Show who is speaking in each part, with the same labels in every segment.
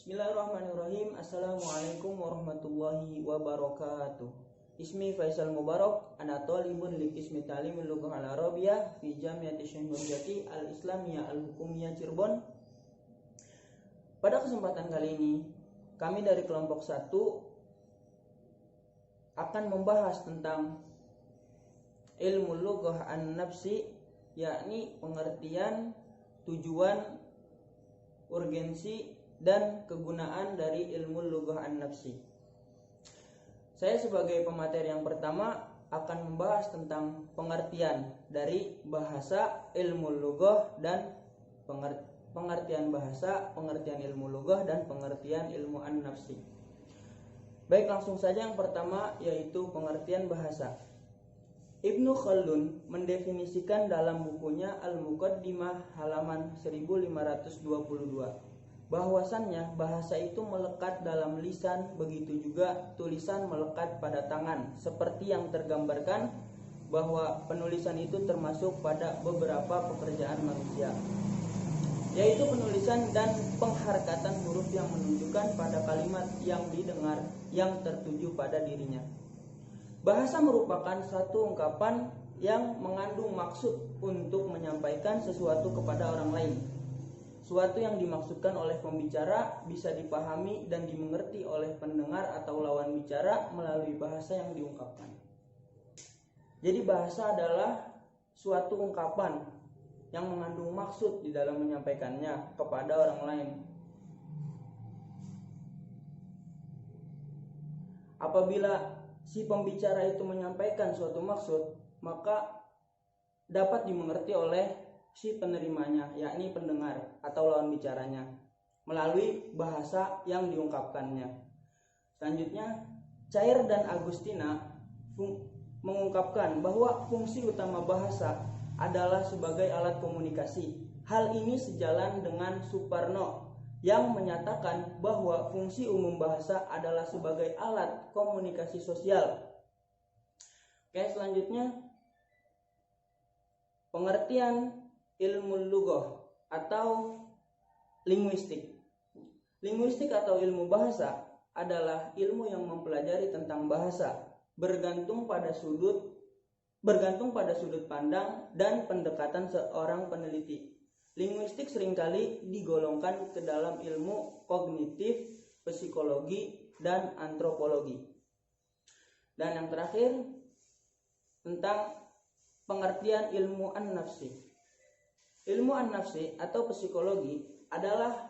Speaker 1: Bismillahirrahmanirrahim. Assalamualaikum warahmatullahi wabarakatuh. Ismi Faisal Mubarak, ana talibun li qismi ta'limil lughah al-arabiyyah fi Jamiati Syekh Nurjati Al-Islamiyah Al-Hukumiyah Cirebon. Pada kesempatan kali ini, kami dari kelompok 1 akan membahas tentang ilmu lughah an-nafsi, yakni pengertian, tujuan, urgensi, dan kegunaan dari ilmu lughah an-nafsi. Saya sebagai pemateri yang pertama akan membahas tentang pengertian dari bahasa, ilmu lughah, dan pengertian bahasa, pengertian ilmu lughah, dan pengertian ilmu an-nafsi. Baik, langsung saja yang pertama, yaitu pengertian bahasa. Ibnu Khaldun mendefinisikan dalam bukunya Al-Muqaddimah halaman 1522 bahwasannya bahasa itu melekat dalam lisan, begitu juga tulisan melekat pada tangan, seperti yang tergambarkan bahwa penulisan itu termasuk pada beberapa pekerjaan manusia, yaitu penulisan dan pengharkatan huruf yang menunjukkan pada kalimat yang didengar yang tertuju pada dirinya. Bahasa merupakan satu ungkapan yang mengandung maksud untuk menyampaikan sesuatu kepada orang lain. Suatu yang dimaksudkan oleh pembicara bisa dipahami dan dimengerti oleh pendengar atau lawan bicara melalui bahasa yang diungkapkan. Jadi bahasa adalah suatu ungkapan yang mengandung maksud di dalam menyampaikannya kepada orang lain. Apabila si pembicara itu menyampaikan suatu maksud, maka dapat dimengerti oleh si penerimanya, yakni pendengar atau lawan bicaranya, melalui bahasa yang diungkapkannya. Selanjutnya, Cair dan Agustina mengungkapkan bahwa fungsi utama bahasa adalah sebagai alat komunikasi. Hal ini sejalan dengan Suparno yang menyatakan bahwa fungsi umum bahasa adalah sebagai alat komunikasi sosial. Oke, selanjutnya pengertian ilmu lughah atau linguistik. Linguistik atau ilmu bahasa adalah ilmu yang mempelajari tentang bahasa, bergantung pada sudut pandang dan pendekatan seorang peneliti. Linguistik seringkali digolongkan ke dalam ilmu kognitif, psikologi, dan antropologi. Dan yang terakhir, tentang pengertian ilmu an-nafsi. Ilmu an-nafsi atau psikologi adalah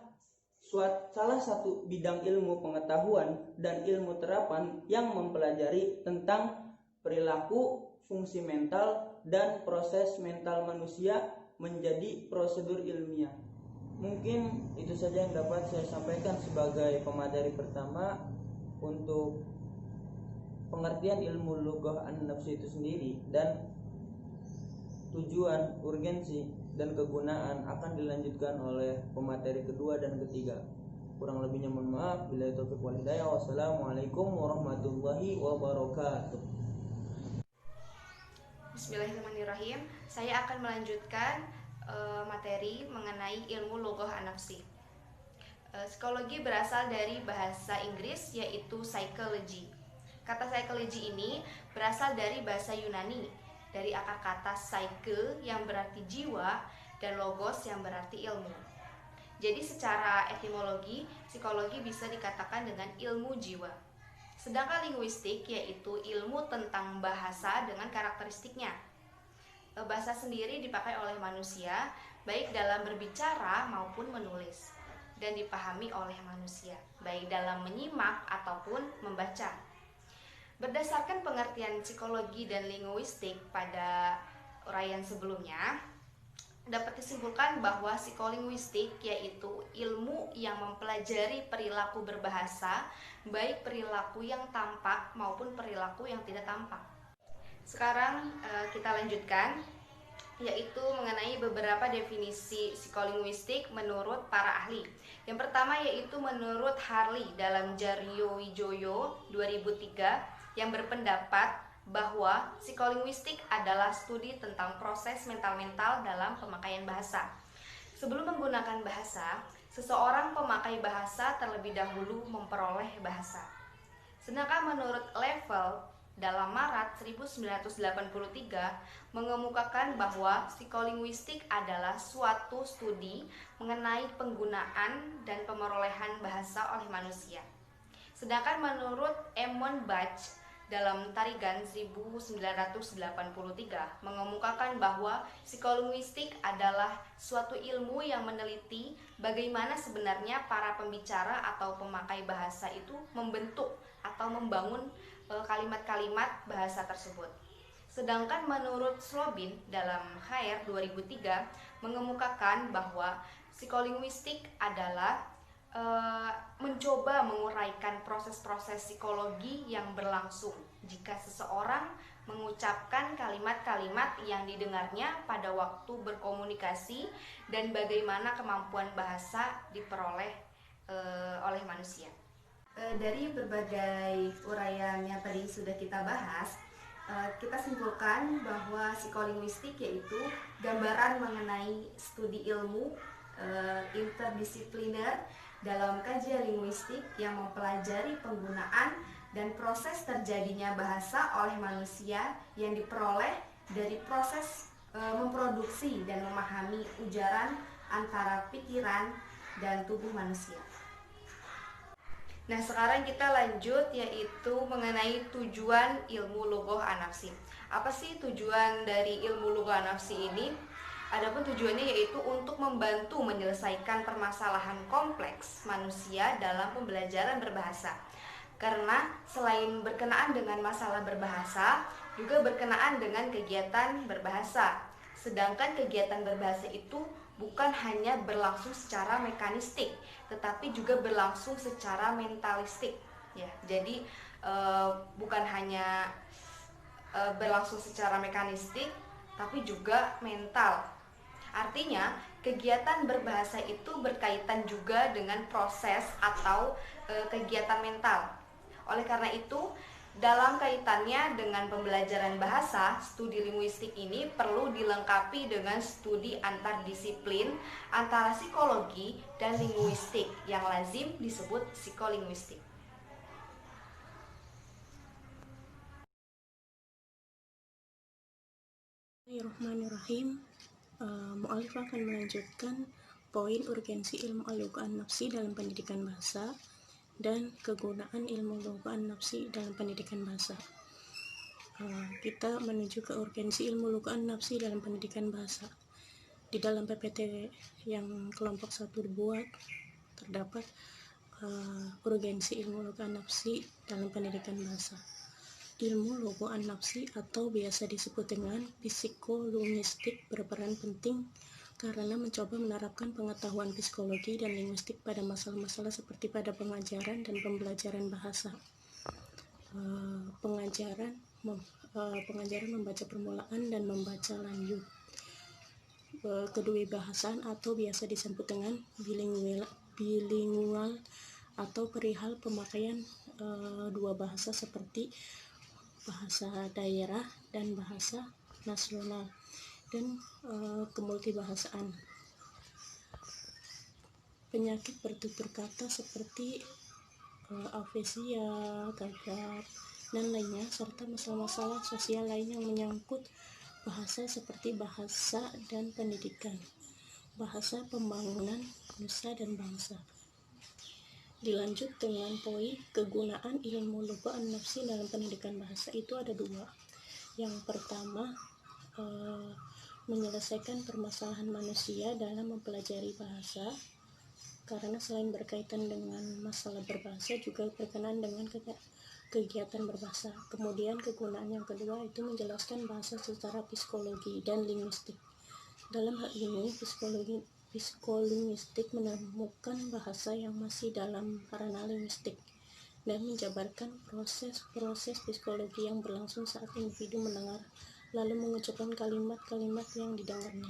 Speaker 1: salah satu bidang ilmu pengetahuan dan ilmu terapan yang mempelajari tentang perilaku, fungsi mental, dan proses mental manusia menjadi prosedur ilmiah. Mungkin itu saja yang dapat saya sampaikan sebagai pemateri pertama untuk pengertian ilmu lughah an-nafsi itu sendiri, dan tujuan, urgensi, dan kegunaan akan dilanjutkan oleh pemateri kedua dan ketiga. Kurang lebihnya mohon maaf. Billahi taufiq wal hidayah. Wassalamualaikum warahmatullahi wabarakatuh.
Speaker 2: Bismillahirrahmanirrahim. Saya akan melanjutkan materi mengenai ilmu lughah an-nafsi. Psikologi berasal dari bahasa Inggris, yaitu psychology. Kata psychology ini berasal dari bahasa Yunani, dari akar kata psyche yang berarti jiwa dan logos yang berarti ilmu. Jadi secara etimologi, psikologi bisa dikatakan dengan ilmu jiwa. Sedangkan linguistik yaitu ilmu tentang bahasa dengan karakteristiknya. Bahasa sendiri dipakai oleh manusia baik dalam berbicara maupun menulis, dan dipahami oleh manusia baik dalam menyimak ataupun membaca. Berdasarkan pengertian psikologi dan linguistik pada uraian sebelumnya, dapat disimpulkan bahwa psikolinguistik yaitu ilmu yang mempelajari perilaku berbahasa, baik perilaku yang tampak maupun perilaku yang tidak tampak. Sekarang kita lanjutkan, yaitu mengenai beberapa definisi psikolinguistik menurut para ahli. Yang pertama yaitu menurut Harley dalam Jaryo Wijoyo 2003, yang berpendapat bahwa psikolinguistik adalah studi tentang proses mental-mental dalam pemakaian bahasa. Sebelum menggunakan bahasa, seseorang pemakai bahasa terlebih dahulu memperoleh bahasa. Sedangkan menurut Level dalam Maret 1983 mengemukakan bahwa psikolinguistik adalah suatu studi mengenai penggunaan dan pemerolehan bahasa oleh manusia. Sedangkan menurut Emon Bach dalam Tarigan 1983 mengemukakan bahwa psikolinguistik adalah suatu ilmu yang meneliti bagaimana sebenarnya para pembicara atau pemakai bahasa itu membentuk atau membangun kalimat-kalimat bahasa tersebut. Sedangkan menurut Slobin dalam HR 2003 mengemukakan bahwa psikolinguistik adalah mencoba menguraikan proses-proses psikologi yang berlangsung jika seseorang mengucapkan kalimat-kalimat yang didengarnya pada waktu berkomunikasi dan bagaimana kemampuan bahasa diperoleh oleh manusia. Dari berbagai uraian yang tadi sudah kita bahas, kita simpulkan bahwa psikolinguistik yaitu gambaran mengenai studi ilmu interdisipliner dalam kajian linguistik yang mempelajari penggunaan dan proses terjadinya bahasa oleh manusia yang diperoleh dari proses memproduksi dan memahami ujaran antara pikiran dan tubuh manusia. Nah, sekarang kita lanjut yaitu mengenai tujuan ilmu lughoh an-nafsi. Apa sih tujuan dari ilmu lughoh an-nafsi ini? Adapun tujuannya yaitu untuk membantu menyelesaikan permasalahan kompleks manusia dalam pembelajaran berbahasa. Karena selain berkenaan dengan masalah berbahasa, juga berkenaan dengan kegiatan berbahasa. Sedangkan kegiatan berbahasa itu bukan hanya berlangsung secara mekanistik, tetapi juga berlangsung secara mentalistik. Ya, jadi bukan hanya berlangsung secara mekanistik, tapi juga mental. Artinya, kegiatan berbahasa itu berkaitan juga dengan proses atau kegiatan mental. Oleh karena itu, dalam kaitannya dengan pembelajaran bahasa, studi linguistik ini perlu dilengkapi dengan studi antardisiplin antara psikologi dan linguistik yang lazim disebut psikolinguistik.
Speaker 3: Bismillahirrahmanirrahim. Mu'alif akan melanjutkan poin urgensi ilmu al-lugha an-nafsi dalam pendidikan bahasa dan kegunaan ilmu lugha an-nafsi dalam pendidikan bahasa. Kita menuju ke urgensi ilmu lugha an-nafsi dalam pendidikan bahasa. Di dalam PPT yang kelompok 1 dibuat terdapat urgensi ilmu lugha an-nafsi dalam pendidikan bahasa. Ilmu lugha an-nafsi atau biasa disebut dengan psikolinguistik berperan penting karena mencoba menerapkan pengetahuan psikologi dan linguistik pada masalah-masalah seperti pada pengajaran dan pembelajaran bahasa. Pengajaran membaca permulaan dan membaca lanjut. Kedewibahasaan atau biasa disebut dengan bilingual atau perihal pemakaian dua bahasa seperti bahasa daerah dan bahasa nasional, dan kemultibahasaan. Penyakit bertutur kata seperti afesia, gagap, dan lainnya, serta masalah-masalah sosial lain yang menyangkut bahasa seperti bahasa dan pendidikan, bahasa pembangunan nusa dan bangsa. Dilanjut dengan poin kegunaan ilmu lugha an-nafsi dalam pendidikan bahasa itu ada dua. Yang pertama, menyelesaikan permasalahan manusia dalam mempelajari bahasa, karena selain berkaitan dengan masalah berbahasa juga berkenaan dengan kegiatan berbahasa. Kemudian kegunaan yang kedua itu menjelaskan bahasa secara psikologi dan linguistik. Dalam hal ini psikolinguistik menemukan bahasa yang masih dalam ranah linguistik dan menjabarkan proses psikologi yang berlangsung saat individu mendengar lalu mengucapkan kalimat-kalimat yang didengarnya.